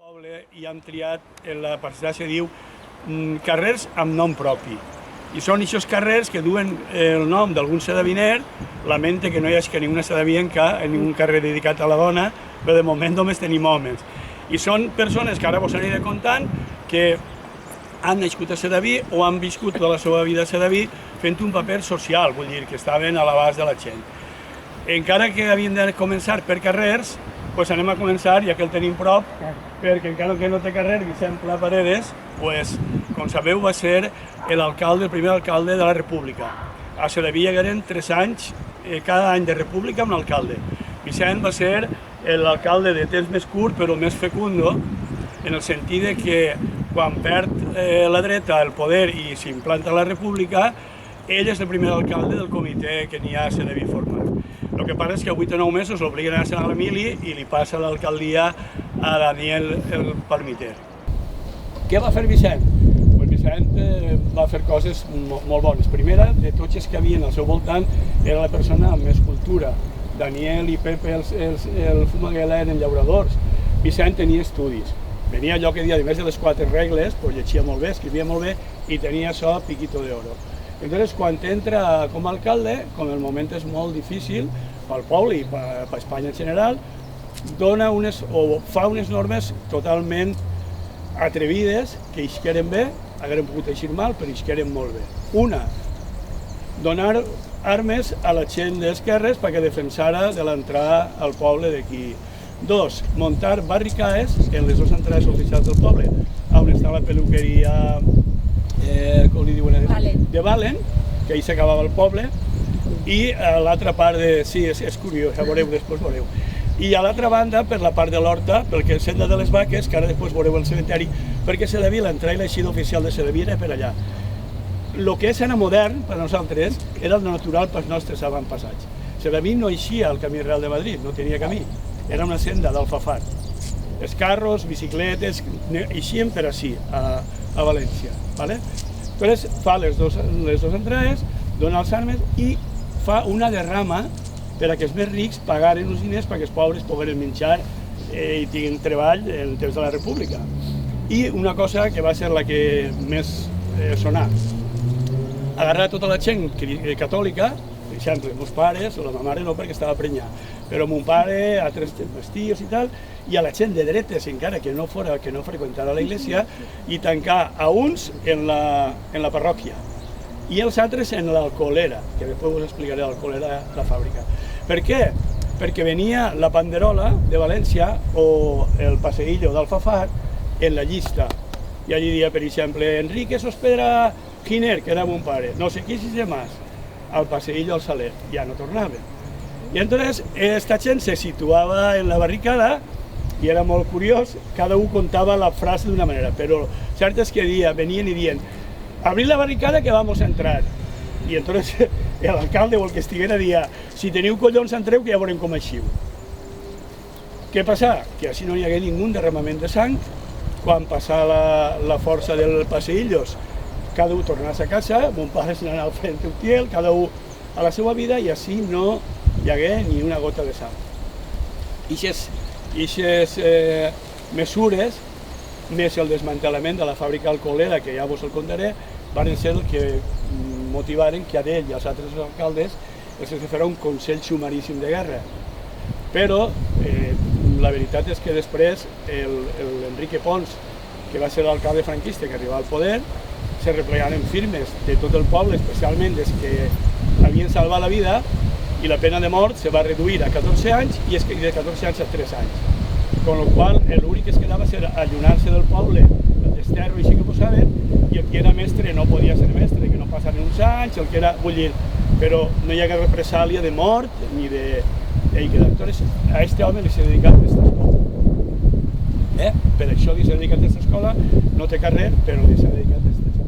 poble i han triat, la parcel·la se diu carrers amb nom propi. I són aquests carrers que duen el nom d'algun sedaviner. Lamento que no hi hagi ninguna sedavienca en ningú carrer dedicat a la dona, però de moment només tenim homes. I són persones que ara vos aniré contant que han nascut a Sedaví o han viscut tota la seva vida a Sedaví fent un paper social, vull dir, que estaven a l'abast de la gent. Encara que havien de començar per carrers, doncs anem a començar, ja que el tenim prop, perquè encara que no té carrer, Vicent Pla Paredes, com sabeu, va ser el primer alcalde de la República. A Sedaví hi hagueren 3 anys, cada any de República, un alcalde. Vicent va ser l'alcalde de temps més curt, però més fecundo, en el sentit que quan perd la dreta el poder i s'implanta la República, ell és el primer alcalde del comitè que n'hi ha a Sedaví format. El que passa és que a 8 o 9 mesos l'obliguen a ser a l'Emili i li passa l'alcaldia a Daniel el Palmiter. Què va fer Vicent? Vicent va fer coses molt bones. Primera, de tots els que havien al seu voltant, era la persona amb més cultura. Daniel i Pepe, el Fumaguela, eren llauradors. Vicent tenia estudis. Venia allò que dia, a més de les 4 regles, llegia molt bé, escrivia molt bé i tenia això piquito de oro. Entonces, quan entra com a alcalde, com el moment és molt difícil pel poble i per Espanya en general, fa unes normes totalment atrevides que isqueren bé, hagueren pogut eixir mal, però isqueren molt bé. Una, donar armes a la gent d'esquerres perquè defensara de l'entrada al poble d'aquí. 2, muntar barricades en les 2 entrades oficials del poble, on està la peluqueria, com li diuen, de Valen, que ahir s'acabava el poble, i a l'altra part de... Sí, és curiós, ja veureu, després veureu. I a l'altra banda, per la part de l'Horta, perquè senda de les Vaques, que ara després veureu el cementeri, perquè Sedaví, l'entrada i l'eixida oficial de Sedaví era per allà. El que és ara modern, per a nosaltres, era el natural pels nostres avantpassats. Sedaví no eixia al camí real de Madrid, no tenia camí, era una senda d'Alfafar. Els carros, bicicletes, eixien per ací, a València. Llavors fa les dues entrades, dona les armes i fa una derrama per a que els més rics pagaren uns diners perquè els pobres pogueren menjar i tinguin treball en el temps de la República. I una cosa que va ser la que més sonà, agarrar tota la gent catòlica, per exemple, meus pares, o la meva mare no perquè estava prenyada, però mon pare, altres meus tios i tal, i a la gent de dretes, encara que no freqüentara la iglesia, i tancar a uns en la parròquia i els altres en l'Alcolera, que després us explicaré l'Alcolera, la fàbrica. Per què? Perquè venia la Panderola de València o el Passeillo d'Alfafar en la llista. I allí dia, per exemple, Enrique Sospedra Giner, que era mon pare, no sé qui si sé más, al Passeillo al Saler, ja no tornava. I entonces esta gent se situava en la barricada i era molt curiós, cada un contava la frase d'una manera, però cert és que venien i dient abrir la barricada que vamos a entrar. I entonces l'alcalde o el que estiguera dia si teniu collons entreu que ja veurem com eixiu. Què passa? Que així no hi hagué ningú derramament de sang. Quan passà la força del Passeillos, cada un tornàs a casa, mon pare se n'anava al frente Utiel, cada un a la seva vida i així no hi hagué ni una gota de sang. Ixes mesures, més el desmantellament de la fàbrica alcoholera, que ja vos el contaré, van ser el que motivaren que a ell i als altres alcaldes els farà un consell sumaríssim de guerra. Però la veritat és que després l'Enrique Pons, que va ser l'alcalde franquista que arribava al poder, se replegaren firmes de tot el poble, especialment des que havien salvat la vida, i la pena de mort se va reduir a 14 anys i de 14 anys a 3 anys. Con lo qual, l'únic que es quedava era allunar-se del poble, el desterro i així que posaven, i el que era mestre no podia ser mestre, que no passaren uns anys, el que era, vull dir, però no hi hagué represàlia de mort ni de... Entonces, a este home li s'ha dedicat aquesta escola. Per això li s'ha dedicat aquesta escola, no té carrer, però li s'ha dedicat aquesta escola.